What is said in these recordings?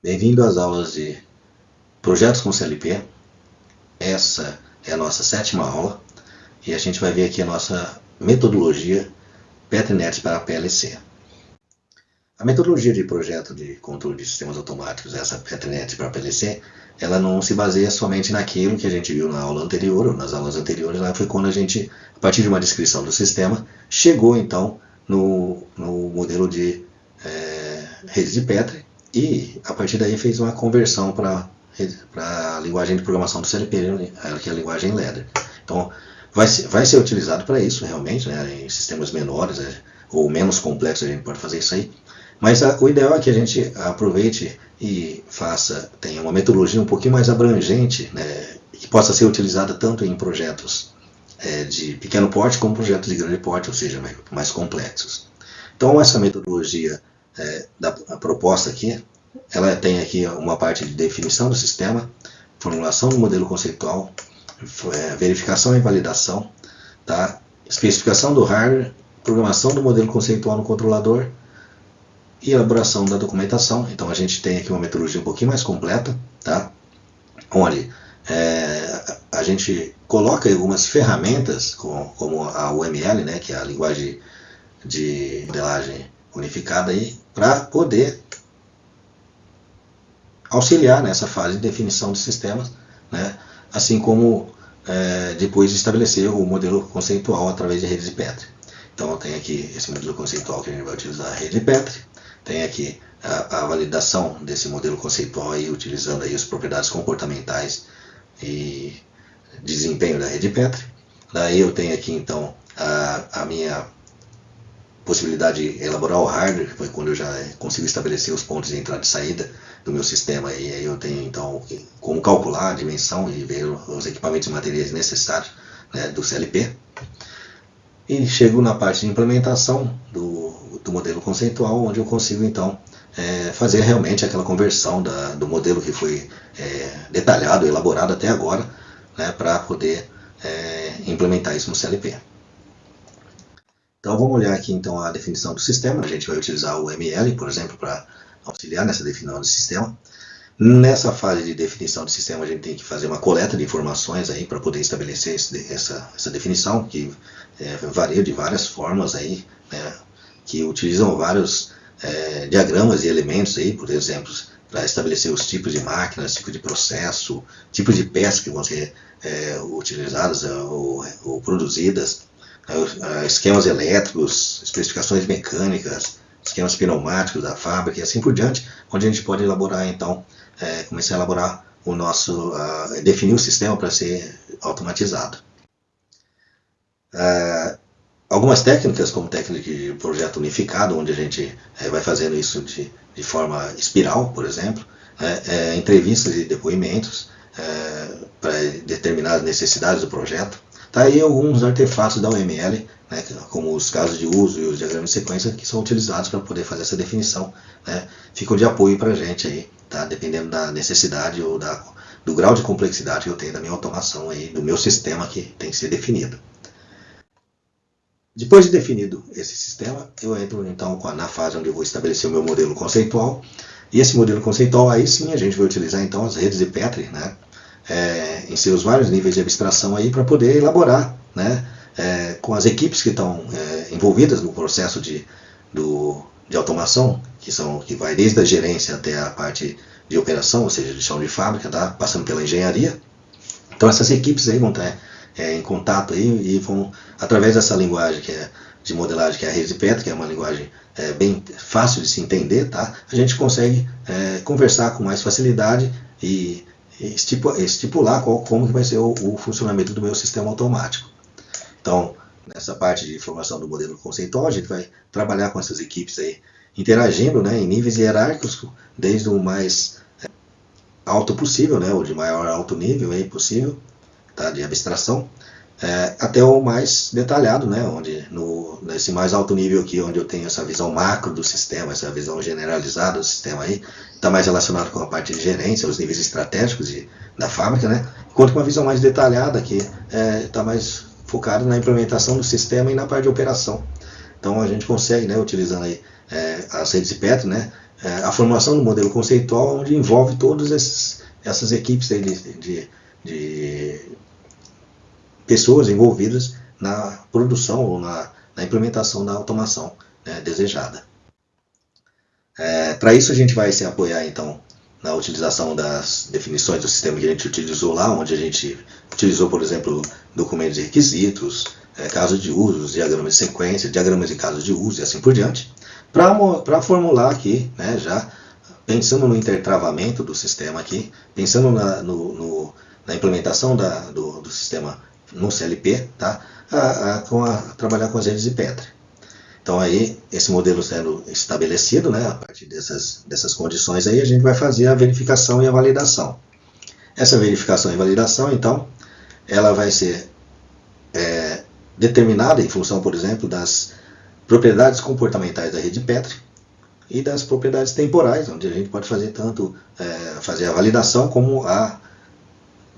Bem-vindo às aulas de Projetos com CLP. Essa é a nossa 7ª aula e a gente vai ver aqui a nossa metodologia PetriNet para PLC. A metodologia de projeto de controle de sistemas automáticos, essa PetriNet para PLC, ela não se baseia somente naquilo que a gente viu na aula anterior, ou nas aulas anteriores. Lá foi quando a gente, a partir de uma descrição do sistema, chegou então no modelo de redes de Petri, e a partir daí fez uma conversão para a linguagem de programação do CLP, que é a linguagem Ladder. Então, vai ser utilizado para isso realmente, né, em sistemas menores ou menos complexos a gente pode fazer isso aí. Mas o ideal é que a gente aproveite e tenha uma metodologia um pouquinho mais abrangente, né, que possa ser utilizada tanto em projetos de pequeno porte como projetos de grande porte, ou seja, mais complexos. Então, essa metodologia da proposta aqui, ela tem aqui uma parte de definição do sistema, formulação do modelo conceitual, verificação e validação, tá? Especificação do hardware, programação do modelo conceitual no controlador e elaboração da documentação. Então a gente tem aqui uma metodologia um pouquinho mais completa, tá? Onde a gente coloca algumas ferramentas como a UML, né, que é a linguagem de modelagem unificada aí, para poder auxiliar nessa fase de definição de sistemas, né, assim como depois de estabelecer o modelo conceitual através de redes de Petri. Então tem aqui esse modelo conceitual que a gente vai utilizar a rede de Petri, tem aqui a validação desse modelo conceitual aí, utilizando aí as propriedades comportamentais e desempenho da rede Petri. Daí eu tenho aqui então a minha possibilidade de elaborar o hardware, foi quando eu já consigo estabelecer os pontos de entrada e saída do meu sistema, e aí eu tenho então como calcular a dimensão e ver os equipamentos e materiais necessários, né, do CLP. E chego na parte de implementação do modelo conceitual, onde eu consigo então fazer realmente aquela conversão do modelo que foi detalhado, elaborado até agora, né, para poder implementar isso no CLP. Então vamos olhar aqui então a definição do sistema. A gente vai utilizar o ML, por exemplo, para auxiliar nessa definição do sistema. Nessa fase de definição do sistema, a gente tem que fazer uma coleta de informações aí para poder estabelecer essa definição, que varia de várias formas aí, né, que utilizam vários diagramas e elementos aí, por exemplo, para estabelecer os tipos de máquinas, tipos de processo, tipos de peças que vão ser utilizadas ou produzidas, esquemas elétricos, especificações mecânicas, esquemas pneumáticos da fábrica e assim por diante, onde a gente pode elaborar então, começar a elaborar o nosso, definir o sistema para ser automatizado. Algumas técnicas, como técnica de projeto unificado, onde a gente vai fazendo isso de forma espiral, por exemplo, entrevistas e depoimentos para determinar as necessidades do projeto. Tá aí alguns artefatos da UML, né, como os casos de uso e os diagramas de sequência, que são utilizados para poder fazer essa definição, né, ficam de apoio para a gente aí, tá, dependendo da necessidade ou do grau de complexidade que eu tenho da minha automação aí, do meu sistema que tem que ser definido. Depois de definido esse sistema, eu entro então na fase onde eu vou estabelecer o meu modelo conceitual, e esse modelo conceitual aí sim a gente vai utilizar então as redes de Petri, né, em seus vários níveis de abstração aí para poder elaborar, né, com as equipes que estão envolvidas no processo de automação, que vai desde a gerência até a parte de operação, ou seja, de chão de fábrica, tá, passando pela engenharia. Então essas equipes aí vão estar em contato aí e vão, através dessa linguagem que é de modelagem, que é a rede de Petri, que é uma linguagem bem fácil de se entender, tá, a gente consegue conversar com mais facilidade e estipular como que vai ser o funcionamento do meu sistema automático. Então, nessa parte de formação do modelo conceitual, a gente vai trabalhar com essas equipes aí, interagindo, né, em níveis hierárquicos, desde o mais alto possível, né, ou de maior alto nível aí possível, tá, de abstração, até o mais detalhado, né, onde nesse mais alto nível aqui, onde eu tenho essa visão macro do sistema, essa visão generalizada do sistema aí, está mais relacionado com a parte de gerência, os níveis estratégicos da fábrica, né, enquanto que uma visão mais detalhada aqui está mais focado na implementação do sistema e na parte de operação. Então a gente consegue, né, utilizando aí as redes de Petri, né, a formulação do modelo conceitual, onde envolve todas essas equipes aí de pessoas envolvidas na produção ou na implementação da automação, né, desejada. Para isso a gente vai se apoiar então na utilização das definições do sistema que a gente utilizou lá, onde a gente utilizou, por exemplo, documentos de requisitos, casos de uso, diagramas de sequência, diagramas de casos de uso e assim por diante, para formular aqui, né, já pensando no intertravamento do sistema aqui, pensando na implementação do sistema no CLP, tá? Trabalhar com as redes de Petri. Então aí, esse modelo sendo estabelecido, né, a partir dessas condições aí, a gente vai fazer a verificação e a validação. Essa verificação e validação, então, ela vai ser determinada em função, por exemplo, das propriedades comportamentais da rede Petri e das propriedades temporais, onde a gente pode fazer tanto fazer a validação como a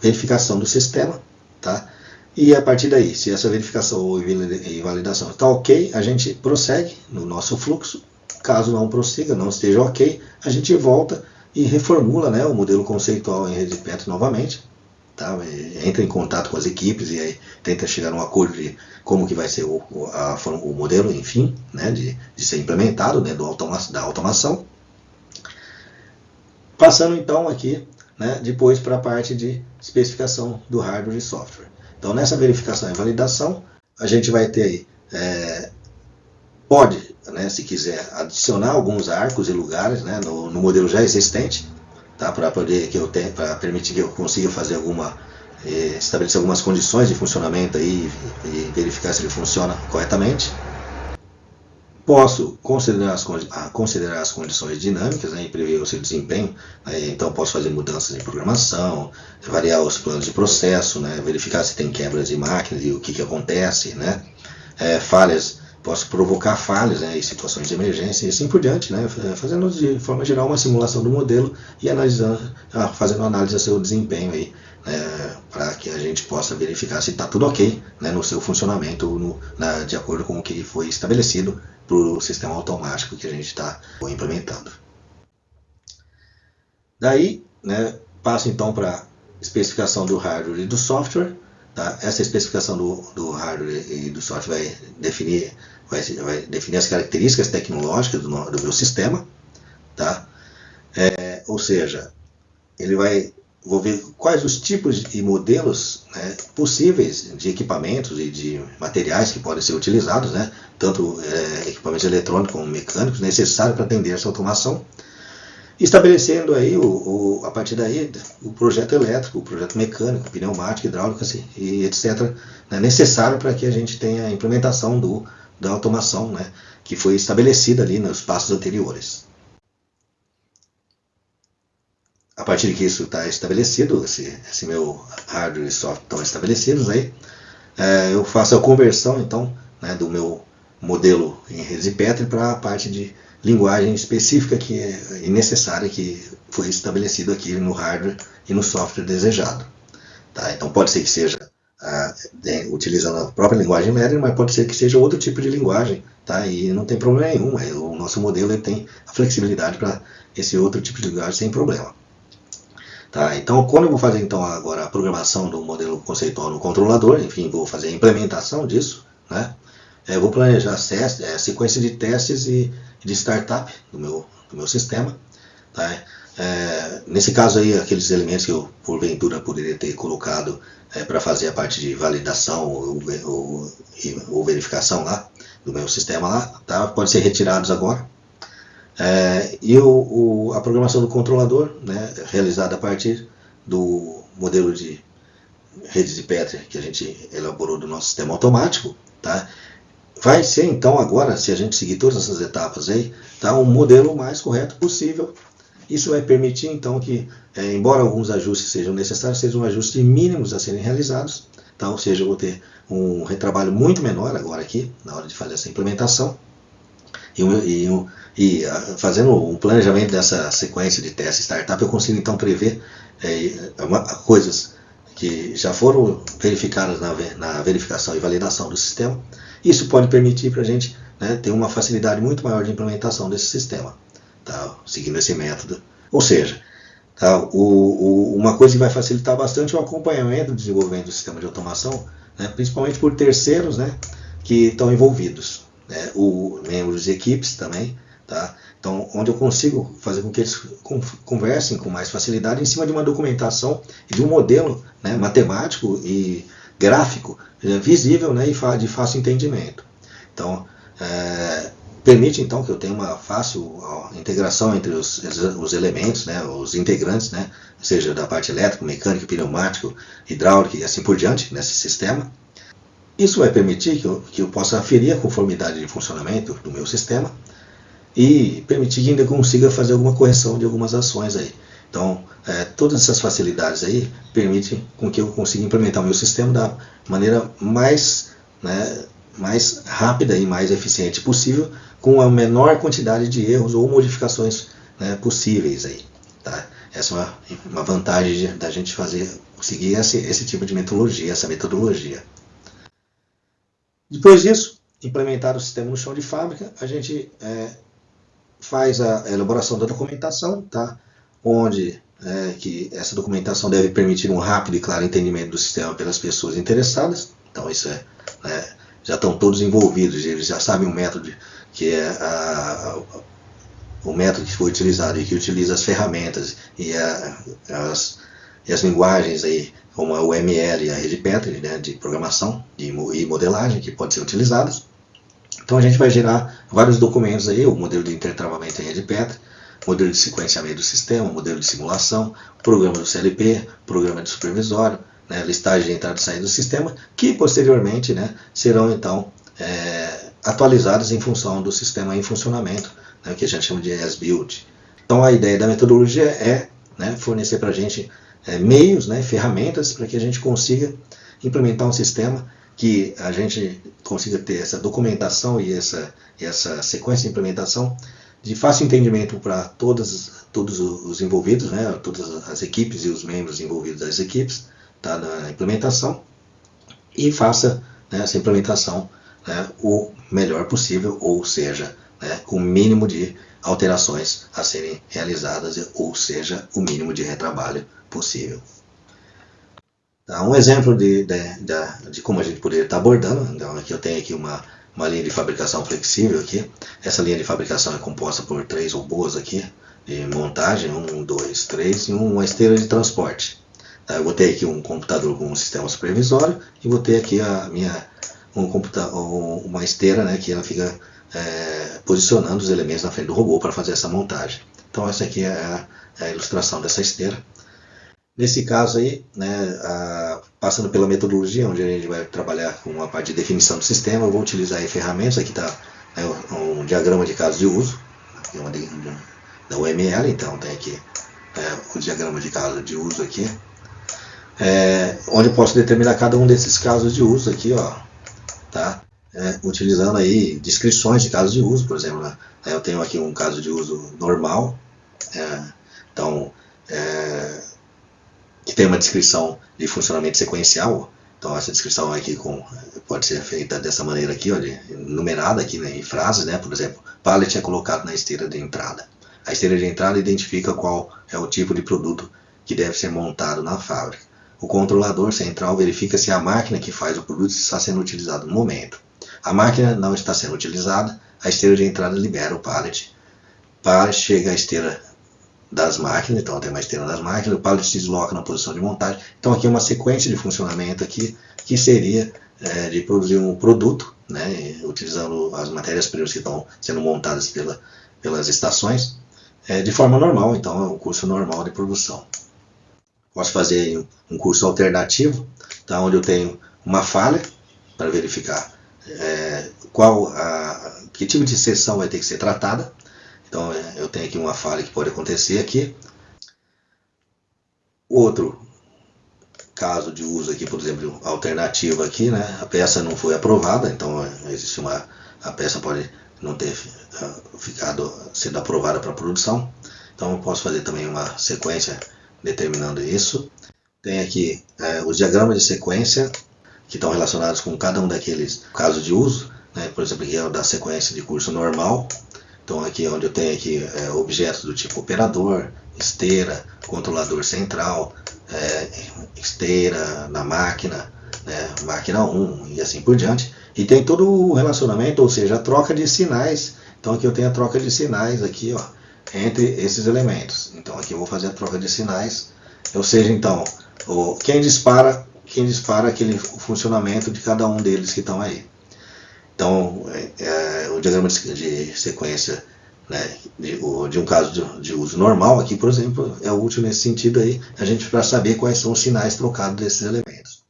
verificação do sistema, tá? E a partir daí, se essa verificação e validação está ok, a gente prossegue no nosso fluxo. Caso não prossiga, não esteja ok, a gente volta e reformula, né, o modelo conceitual em rede Petri novamente. Tá? Entra em contato com as equipes e aí tenta chegar a um acordo de como que vai ser o modelo, enfim, né, de ser implementado, né, da automação. Passando então aqui, né, depois para a parte de especificação do hardware e software. Então, nessa verificação e validação, a gente vai ter aí, pode, né, se quiser, adicionar alguns arcos e lugares, né, no modelo já existente, tá, para permitir que eu consiga fazer estabelecer algumas condições de funcionamento aí, e verificar se ele funciona corretamente. Posso considerar as condições dinâmicas, né, e prever o seu desempenho. Então posso fazer mudanças em programação, variar os planos de processo, né, verificar se tem quebras de máquinas e o que acontece, né, falhas, posso provocar falhas, né, em situações de emergência e assim por diante, né, fazendo de forma geral uma simulação do modelo e fazendo análise do seu desempenho aí, para que a gente possa verificar se está tudo ok, né, no seu funcionamento de acordo com o que foi estabelecido para o sistema automático que a gente está implementando. Daí, né, passo então para a especificação do hardware e do software. Tá? Essa especificação do hardware e do software vai definir as características tecnológicas do meu sistema. Tá? Ou seja, ele vai ver quais os tipos e modelos, né, possíveis de equipamentos e de materiais que podem ser utilizados, né, tanto equipamentos eletrônicos como mecânicos, necessários para atender essa automação, estabelecendo aí, a partir daí, o projeto elétrico, o projeto mecânico, pneumático, hidráulico e etc., né, necessário para que a gente tenha a implementação da automação, né, que foi estabelecida ali nos passos anteriores. A partir de que isso está estabelecido, esse meu hardware e software estão estabelecidos aí, eu faço a conversão então, né, do meu modelo em redes de Petri para a parte de linguagem específica que é necessária, que foi estabelecido aqui no hardware e no software desejado. Tá? Então pode ser que seja utilizando a própria linguagem Ladder, mas pode ser que seja outro tipo de linguagem, tá? E não tem problema nenhum. O nosso modelo ele tem a flexibilidade para esse outro tipo de linguagem sem problema. Tá, então, quando eu vou fazer então agora a programação do modelo conceitual no controlador, enfim, vou fazer a implementação disso, né? Eu vou planejar a sequência de testes e de startup do meu sistema. Tá? Nesse caso aí, aqueles elementos que eu porventura poderia ter colocado para fazer a parte de validação ou verificação lá do meu sistema lá, tá? Pode ser retirados agora. E a programação do controlador, né, realizada a partir do modelo de redes de Petri que a gente elaborou do nosso sistema automático, tá, vai ser então agora, se a gente seguir todas essas etapas aí, tá, um modelo mais correto possível. Isso vai permitir então que, embora alguns ajustes sejam necessários, sejam ajustes mínimos a serem realizados, tá, ou seja, eu vou ter um retrabalho muito menor agora aqui, na hora de fazer essa implementação, e fazendo um planejamento dessa sequência de testes startup, eu consigo então prever coisas que já foram verificadas na verificação e validação do sistema. Isso pode permitir para a gente, né, ter uma facilidade muito maior de implementação desse sistema. tá? Seguindo esse método. Ou seja, tá? Uma coisa que vai facilitar bastante é o acompanhamento do desenvolvimento do sistema de automação, né? Principalmente por terceiros, né? Que estão envolvidos, né? Membros de equipes também, tá? Então, onde eu consigo fazer com que eles conversem com mais facilidade em cima de uma documentação e de um modelo, né, matemático e gráfico, visível, né, e de fácil entendimento. Então, permite então que eu tenha uma fácil integração entre os elementos, né, os integrantes, né, seja da parte elétrica, mecânica, pneumático, hidráulica e assim por diante, nesse sistema. Isso vai permitir que eu possa aferir a conformidade de funcionamento do meu sistema e permitir que ainda consiga fazer alguma correção de algumas ações aí. Então, todas essas facilidades aí permitem com que eu consiga implementar o meu sistema da maneira mais, né, mais rápida e mais eficiente possível, com a menor quantidade de erros ou modificações, né, possíveis aí, tá? Essa é uma vantagem da gente seguir esse tipo de metodologia, essa metodologia. Depois disso, implementar o sistema no chão de fábrica, a gente faz a elaboração da documentação, tá? Onde que essa documentação deve permitir um rápido e claro entendimento do sistema pelas pessoas interessadas. Então isso já estão todos envolvidos, eles já sabem o método que é o método que foi utilizado e que utiliza as ferramentas e as linguagens aí, como a UML e a rede Petri, né, de programação e modelagem que podem ser utilizadas. Então a gente vai gerar vários documentos aí, o modelo de intertravamento em rede Petri, modelo de sequenciamento do sistema, modelo de simulação, programa do CLP, programa de supervisório, né, listagem de entrada e saída do sistema, que posteriormente, né, serão então atualizados em função do sistema em funcionamento, né, que a gente chama de as-built. Então a ideia da metodologia é, né, fornecer para a gente meios, né, ferramentas para que a gente consiga implementar um sistema que a gente consiga ter essa documentação e essa sequência de implementação de fácil entendimento para todos os envolvidos, né, todas as equipes e os membros envolvidos das equipes, tá, na implementação, e faça, né, essa implementação, né, o melhor possível, ou seja, né, com o mínimo de alterações a serem realizadas, ou seja, o mínimo de retrabalho possível. Tá, um exemplo de como a gente poderia estar abordando, então aqui eu tenho aqui uma linha de fabricação flexível aqui. Essa linha de fabricação é composta por 3 robôs aqui de montagem, 1, 2, 3 e uma esteira de transporte. Tá, eu vou ter aqui um computador com um sistema supervisório e vou ter aqui uma esteira, né, que ela fica posicionando os elementos na frente do robô para fazer essa montagem. Então essa aqui é a ilustração dessa esteira. Nesse caso aí, né, passando pela metodologia, onde a gente vai trabalhar com a parte de definição do sistema, eu vou utilizar aí ferramentas. Aqui está um diagrama de caso de uso, da UML, então tem aqui o diagrama de caso de uso aqui, onde eu posso determinar cada um desses casos de uso aqui, ó, tá? Utilizando aí descrições de casos de uso, por exemplo, né? Eu tenho aqui um caso de uso normal, então que tem uma descrição de funcionamento sequencial. Então essa descrição aqui pode ser feita dessa maneira aqui, ó, numerada aqui, né, em frases, né? Por exemplo, pallet é colocado na esteira de entrada. A esteira de entrada identifica qual é o tipo de produto que deve ser montado na fábrica. O controlador central verifica se a máquina que faz o produto está sendo utilizada no momento. A máquina não está sendo utilizada, a esteira de entrada libera o pallet. Pallet chega à esteira das máquinas, então tem uma esteira das máquinas, o pallet se desloca na posição de montagem. Então aqui é uma sequência de funcionamento aqui, que seria de produzir um produto, né, utilizando as matérias-primas que estão sendo montadas pelas estações, de forma normal. Então é um curso normal de produção. Posso fazer um curso alternativo, tá, onde eu tenho uma falha para verificar que tipo de exceção vai ter que ser tratada. Então eu tenho aqui uma falha que pode acontecer aqui. Outro caso de uso aqui, por exemplo, alternativo aqui, né? A peça não foi aprovada, então existe a peça pode não ter sido aprovada para produção. Então eu posso fazer também uma sequência determinando isso. Tem aqui os diagramas de sequência que estão relacionados com cada um daqueles casos de uso, né? Por exemplo, aqui é o da sequência de curso normal. Então aqui onde eu tenho aqui objetos do tipo operador, esteira, controlador central, esteira na máquina, né, máquina 1 e assim por diante. E tem todo o relacionamento, ou seja, a troca de sinais. Então aqui eu tenho a troca de sinais aqui, ó, entre esses elementos. Então aqui eu vou fazer a troca de sinais, ou seja, então, quem dispara aquele funcionamento de cada um deles que estão aí. Então, o diagrama de sequência, né, de um caso de uso normal aqui, por exemplo, é útil nesse sentido aí, a gente para saber quais são os sinais trocados desses elementos.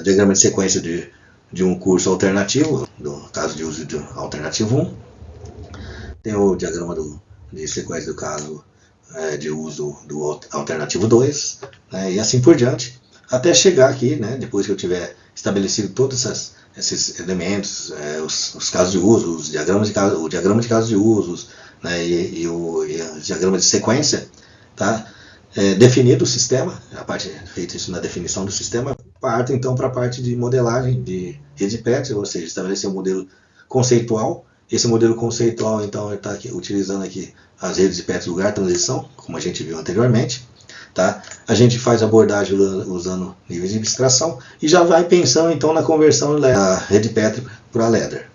Diagrama de sequência de um curso alternativo, no caso de uso de alternativo 1. Tem o diagrama de sequência do caso de uso do alternativo 2, né, e assim por diante, até chegar aqui, né, depois que eu tiver estabelecido todos esses elementos, os casos de uso, o diagrama de casos de usos, né, e o diagrama de sequência, tá? Definido o sistema, a parte feita isso na definição do sistema, parto então para a parte de modelagem de rede Petri, ou seja, estabelecer um modelo conceitual. Esse modelo conceitual então está utilizando aqui as redes de Petri lugar transição, como a gente viu anteriormente. Tá? A gente faz abordagem usando níveis de abstração e já vai pensando então na conversão da rede Petri para Ladder.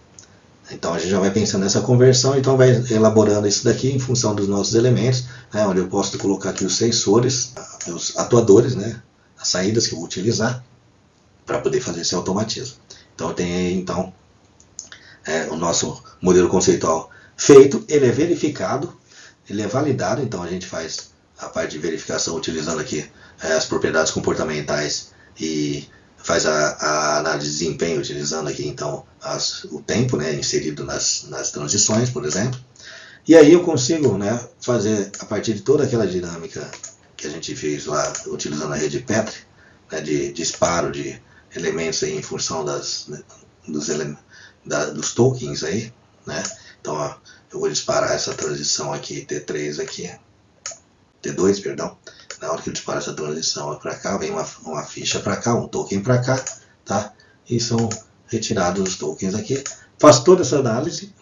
Então a gente já vai pensando nessa conversão, então vai elaborando isso daqui em função dos nossos elementos, né, onde eu posso colocar aqui os sensores, os atuadores, né, as saídas que eu vou utilizar para poder fazer esse automatismo. Então eu tenho aí então o nosso modelo conceitual feito, ele é verificado, ele é validado, então a gente faz a parte de verificação utilizando aqui as propriedades comportamentais e faz a análise de desempenho utilizando aqui então o tempo, né, inserido nas transições, por exemplo. E aí eu consigo, né, fazer a partir de toda aquela dinâmica que a gente fez lá utilizando a rede Petri, né, de disparo de elementos aí em função dos tokens aí, né? Então ó, eu vou disparar essa transição aqui T3 aqui, T2, perdão. Na hora que eu disparo essa transição para cá, vem uma ficha para cá, um token para cá, tá? E são retirados os tokens aqui. Faço toda essa análise,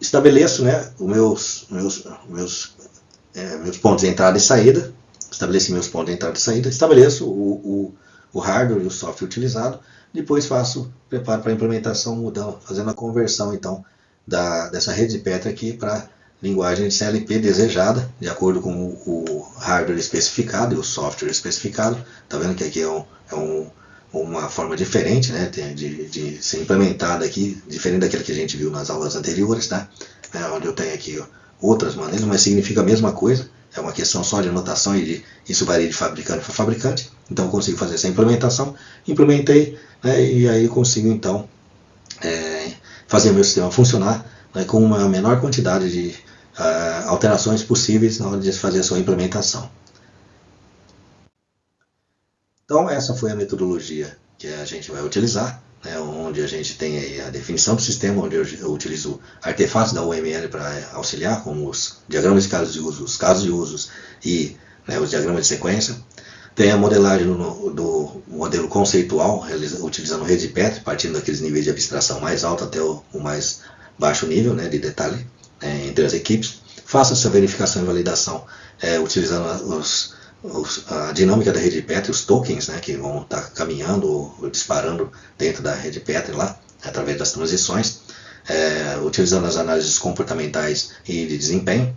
estabeleço, né, os meus pontos de entrada e saída, estabeleci meus pontos de entrada e saída, estabeleço o hardware e o software utilizado, depois preparo para a implementação, fazendo a conversão então dessa rede de Petri aqui para linguagem de CLP desejada, de acordo com o hardware especificado e o software especificado. Tá vendo que aqui uma forma diferente, né, de ser implementada aqui, diferente daquela que a gente viu nas aulas anteriores, tá? Onde eu tenho aqui outras maneiras, mas significa a mesma coisa. É uma questão só de anotação e isso varia de fabricante para fabricante. Então eu consigo fazer essa implementação. Implementei, né, e aí eu consigo então fazer o meu sistema funcionar, né, com uma menor quantidade de alterações possíveis na hora de fazer a sua implementação. Então essa foi a metodologia que a gente vai utilizar, né, onde a gente tem aí a definição do sistema, onde eu utilizo artefatos da UML para auxiliar, como os diagramas de casos de uso, os casos de usos e, né, os diagramas de sequência. Tem a modelagem do modelo conceitual, utilizando rede Petri, partindo daqueles níveis de abstração mais alto até o mais baixo nível, né, de detalhe entre as equipes. Faço essa verificação e validação utilizando a dinâmica da rede Petri, os tokens, né, que vão estar caminhando ou disparando dentro da rede Petri lá, através das transições, utilizando as análises comportamentais e de desempenho.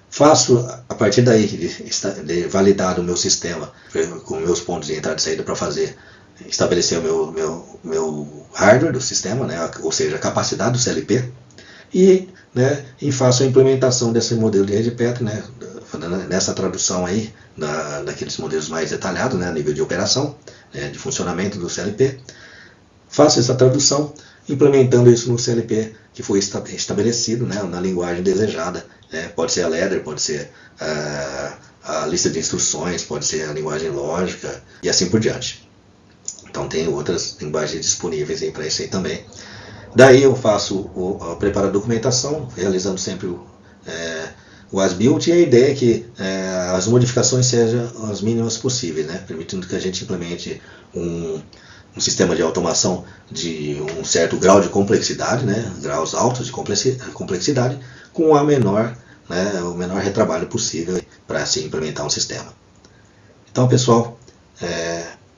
Faço, a partir daí, de validado o meu sistema, com meus pontos de entrada e saída para estabelecer o meu hardware do sistema, né, ou seja, a capacidade do CLP, e faço a implementação desse modelo de rede Petri, né, nessa tradução aí, daqueles modelos mais detalhados, né, a nível de operação, de funcionamento do CLP. Faço essa tradução, implementando isso no CLP que foi estabelecido, né, na linguagem desejada. Pode ser a ladder, pode ser a lista de instruções, pode ser a linguagem lógica e assim por diante. Então tem outras linguagens disponíveis para isso aí também. Daí eu preparo a documentação, realizando sempre o as-built, e a ideia é que as modificações sejam as mínimas possíveis, né, permitindo que a gente implemente um sistema de automação de um certo grau de complexidade, né, graus altos de complexidade, com o menor retrabalho possível para se implementar um sistema. Então, pessoal,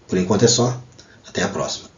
por enquanto é só. Até a próxima.